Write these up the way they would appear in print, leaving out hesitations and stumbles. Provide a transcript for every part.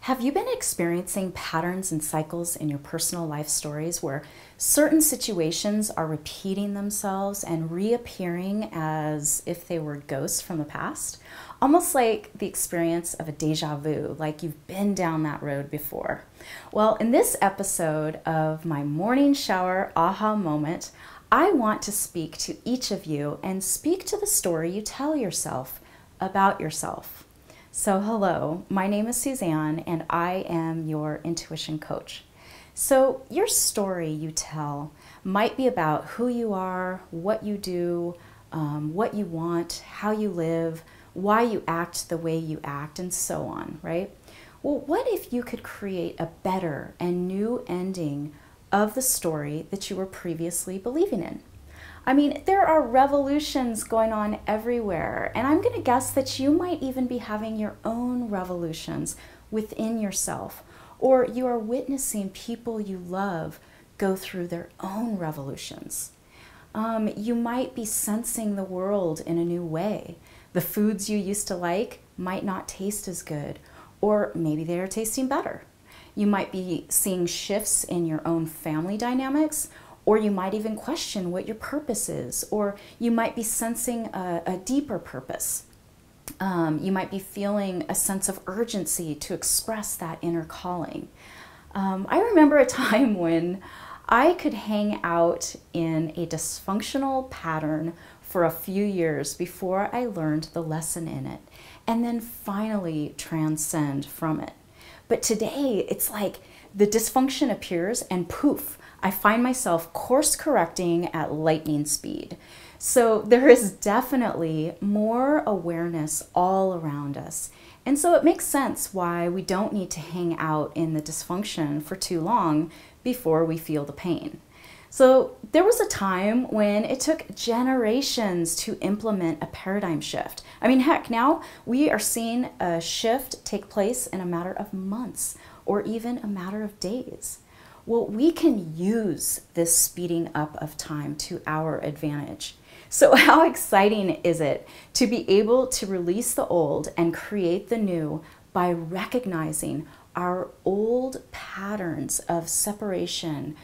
Have you been experiencing patterns and cycles in your personal life stories where certain situations are repeating themselves and reappearing as if they were ghosts from the past? Almost like the experience of a deja vu, like you've been down that road before. Well, in this episode of my morning shower aha moment, I want to speak to each of you and speak to the story you tell yourself about yourself. So hello, my name is Suzanne and I am your intuition coach. So your story you tell might be about who you are, what you do, what you want, how you live, why you act the way you act, and so on, right? Well, what if you could create a better and new ending of the story that you were previously believing in? I mean, there are revolutions going on everywhere, and I'm going to guess that you might even be having your own revolutions within yourself, or you are witnessing people you love go through their own revolutions. You might be sensing the world in a new way. The foods you used to like might not taste as good, or maybe they are tasting better. You might be seeing shifts in your own family dynamics, or you might even question what your purpose is, or you might be sensing a deeper purpose. You might be feeling a sense of urgency to express that inner calling. I remember a time when I could hang out in a dysfunctional pattern for a few years before I learned the lesson in it, and then finally transcend from it. But today, it's like the dysfunction appears and poof, I find myself course correcting at lightning speed. So there is definitely more awareness all around us. And so it makes sense why we don't need to hang out in the dysfunction for too long before we feel the pain. So there was a time when it took generations to implement a paradigm shift. I mean, heck, now we are seeing a shift take place in a matter of months or even a matter of days. Well, we can use this speeding up of time to our advantage. So how exciting is it to be able to release the old and create the new by recognizing our old patterns of separation,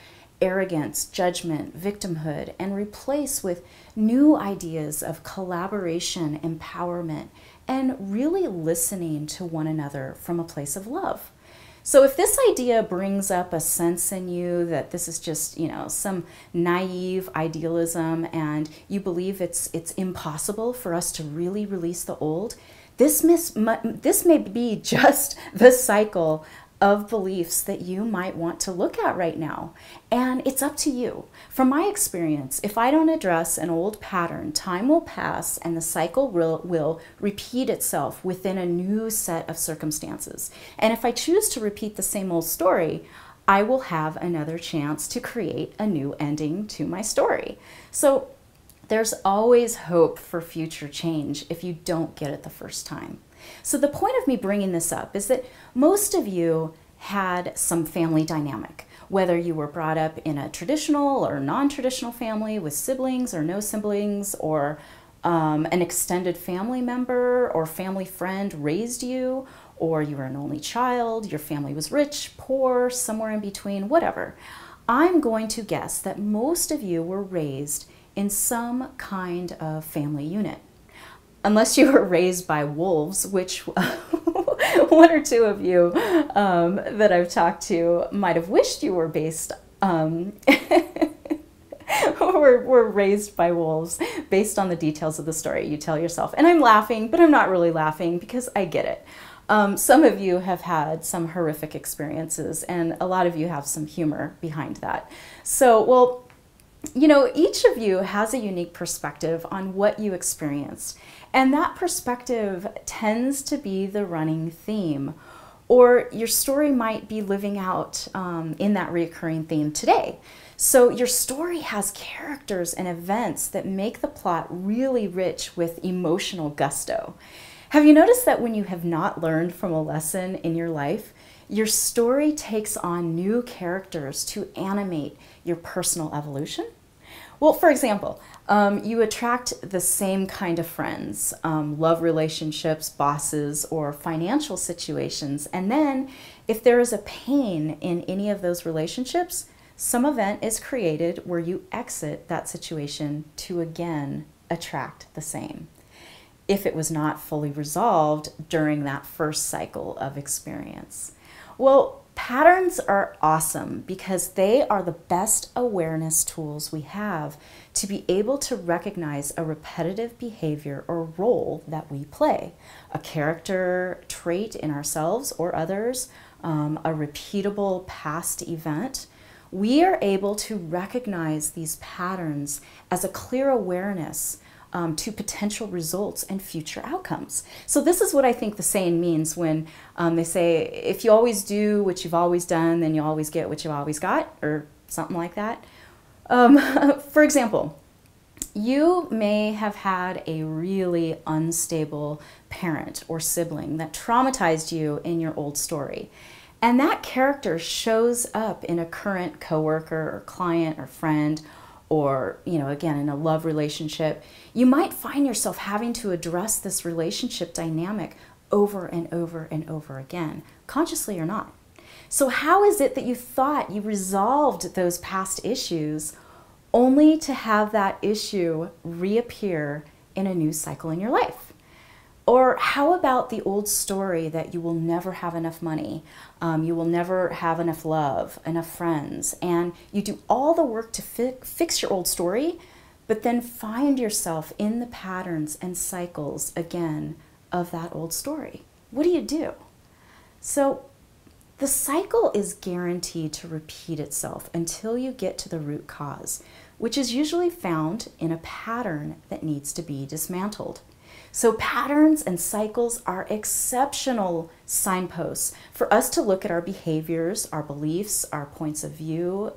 arrogance, judgment, victimhood, and replace with new ideas of collaboration, empowerment, and really listening to one another from a place of love. So if this idea brings up a sense in you that this is just, some naive idealism and you believe it's impossible for us to really release the old, this may be just the cycle of beliefs that you might want to look at right now. And it's up to you. From my experience, if I don't address an old pattern, time will pass and the cycle will repeat itself within a new set of circumstances. And if I choose to repeat the same old story, I will have another chance to create a new ending to my story. So there's always hope for future change if you don't get it the first time. So the point of me bringing this up is that most of you had some family dynamic, whether you were brought up in a traditional or non-traditional family with siblings or no siblings, or an extended family member or family friend raised you, or you were an only child, your family was rich, poor, somewhere in between, whatever. I'm going to guess that most of you were raised in some kind of family unit. Unless you were raised by wolves, which one or two of you that I've talked to might have wished you were were raised by wolves based on the details of the story you tell yourself. And I'm laughing, but I'm not really laughing because I get it. Some of you have had some horrific experiences, and a lot of you have some humor behind that. So, well, each of you has a unique perspective on what you experienced, and that perspective tends to be the running theme, or your story might be living out in that recurring theme today. So your story has characters and events that make the plot really rich with emotional gusto. Have you noticed that when you have not learned from a lesson in your life, your story takes on new characters to animate your personal evolution? Well, for example, you attract the same kind of friends, love relationships, bosses, or financial situations. And then if there is a pain in any of those relationships, some event is created where you exit that situation to again attract the same, if it was not fully resolved during that first cycle of experience. Well, patterns are awesome because they are the best awareness tools we have to be able to recognize a repetitive behavior or role that we play, a character trait in ourselves or others, a repeatable past event. We are able to recognize these patterns as a clear awareness to potential results and future outcomes. So this is what I think the saying means when they say, if you always do what you've always done, then you always get what you've always got, or something like that. For example, you may have had a really unstable parent or sibling that traumatized you in your old story. And that character shows up in a current coworker or client or friend, or, again, in a love relationship. You might find yourself having to address this relationship dynamic over and over and over again, consciously or not. So how is it that you thought you resolved those past issues only to have that issue reappear in a new cycle in your life? Or how about the old story that you will never have enough money, you will never have enough love, enough friends, and you do all the work to fix your old story, but then find yourself in the patterns and cycles again of that old story? What do? So the cycle is guaranteed to repeat itself until you get to the root cause, which is usually found in a pattern that needs to be dismantled. So patterns and cycles are exceptional signposts for us to look at our behaviors, our beliefs, our points of view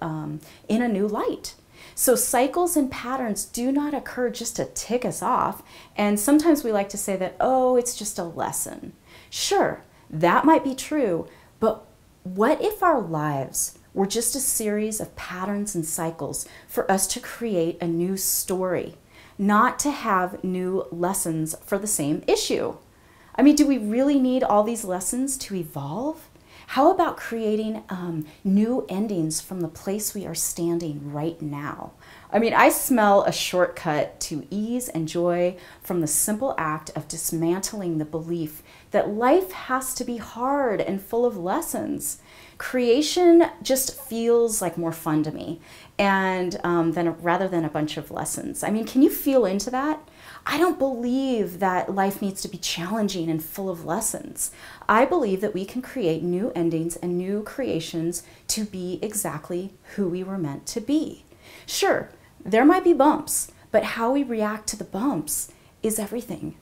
in a new light. So cycles and patterns do not occur just to tick us off. And sometimes we like to say that, oh, it's just a lesson. Sure, that might be true, but what if our lives were just a series of patterns and cycles for us to create a new story? Not to have new lessons for the same issue. I mean, do we really need all these lessons to evolve? How about creating new endings from the place we are standing right now? I mean, I smell a shortcut to ease and joy from the simple act of dismantling the belief that life has to be hard and full of lessons. Creation just feels like more fun to me, and rather than a bunch of lessons. I mean, can you feel into that? I don't believe that life needs to be challenging and full of lessons. I believe that we can create new endings and new creations to be exactly who we were meant to be. Sure, there might be bumps, but how we react to the bumps is everything.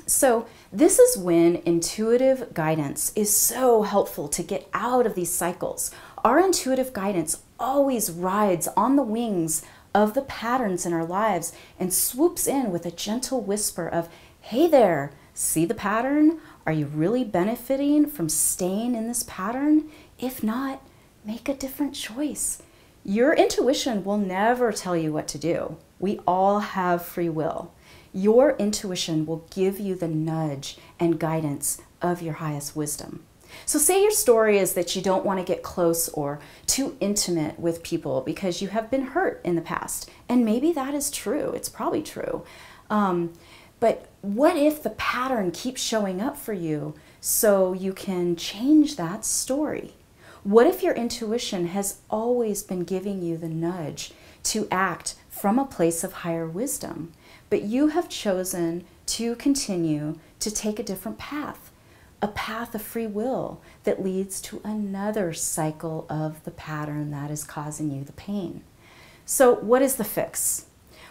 So this is when intuitive guidance is so helpful to get out of these cycles. Our intuitive guidance always rides on the wings of the patterns in our lives and swoops in with a gentle whisper of, hey there, see the pattern? Are you really benefiting from staying in this pattern? If not, make a different choice. Your intuition will never tell you what to do. We all have free will. Your intuition will give you the nudge and guidance of your highest wisdom. So say your story is that you don't want to get close or too intimate with people because you have been hurt in the past. And maybe that is true. It's probably true. But what if the pattern keeps showing up for you so you can change that story? What if your intuition has always been giving you the nudge to act from a place of higher wisdom, but you have chosen to continue to take a different path, a path of free will that leads to another cycle of the pattern that is causing you the pain? So what is the fix?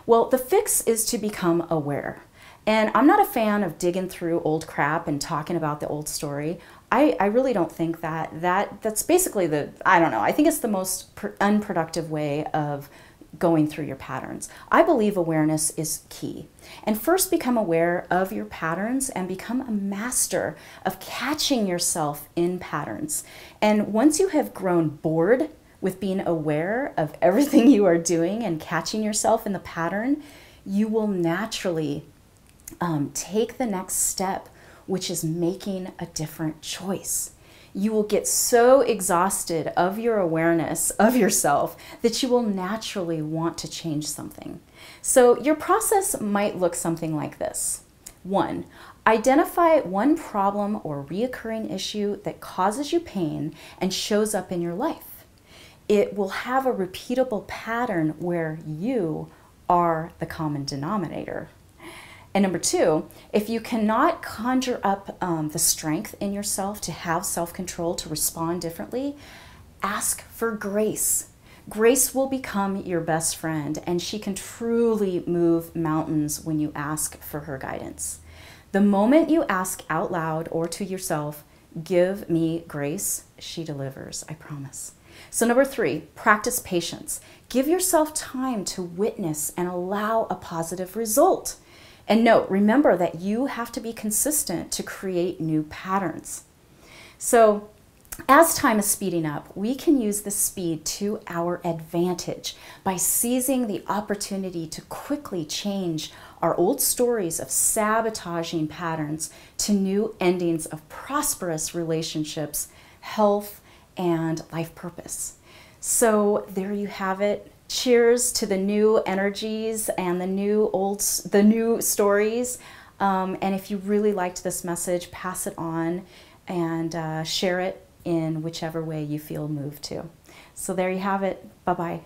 Well, the fix is to become aware. And I'm not a fan of digging through old crap and talking about the old story. I really don't think that's basically I don't know, I think it's the most unproductive way of going through your patterns. I believe awareness is key. And first become aware of your patterns and become a master of catching yourself in patterns. And once you have grown bored with being aware of everything you are doing and catching yourself in the pattern, you will naturally take the next step, which is making a different choice. You will get so exhausted of your awareness of yourself that you will naturally want to change something. So your process might look something like this. 1, identify one problem or reoccurring issue that causes you pain and shows up in your life. It will have a repeatable pattern where you are the common denominator. And number 2, if you cannot conjure up the strength in yourself to have self-control, to respond differently, ask for grace. Grace will become your best friend, and she can truly move mountains when you ask for her guidance. The moment you ask out loud or to yourself, "Give me grace," she delivers, I promise. So number 3, practice patience. Give yourself time to witness and allow a positive result. And note, remember that you have to be consistent to create new patterns. So as time is speeding up, we can use this speed to our advantage by seizing the opportunity to quickly change our old stories of sabotaging patterns to new endings of prosperous relationships, health, and life purpose. So there you have it. Cheers to the new energies and the new stories. And if you really liked this message, pass it on and share it in whichever way you feel moved to. So there you have it. Bye-bye.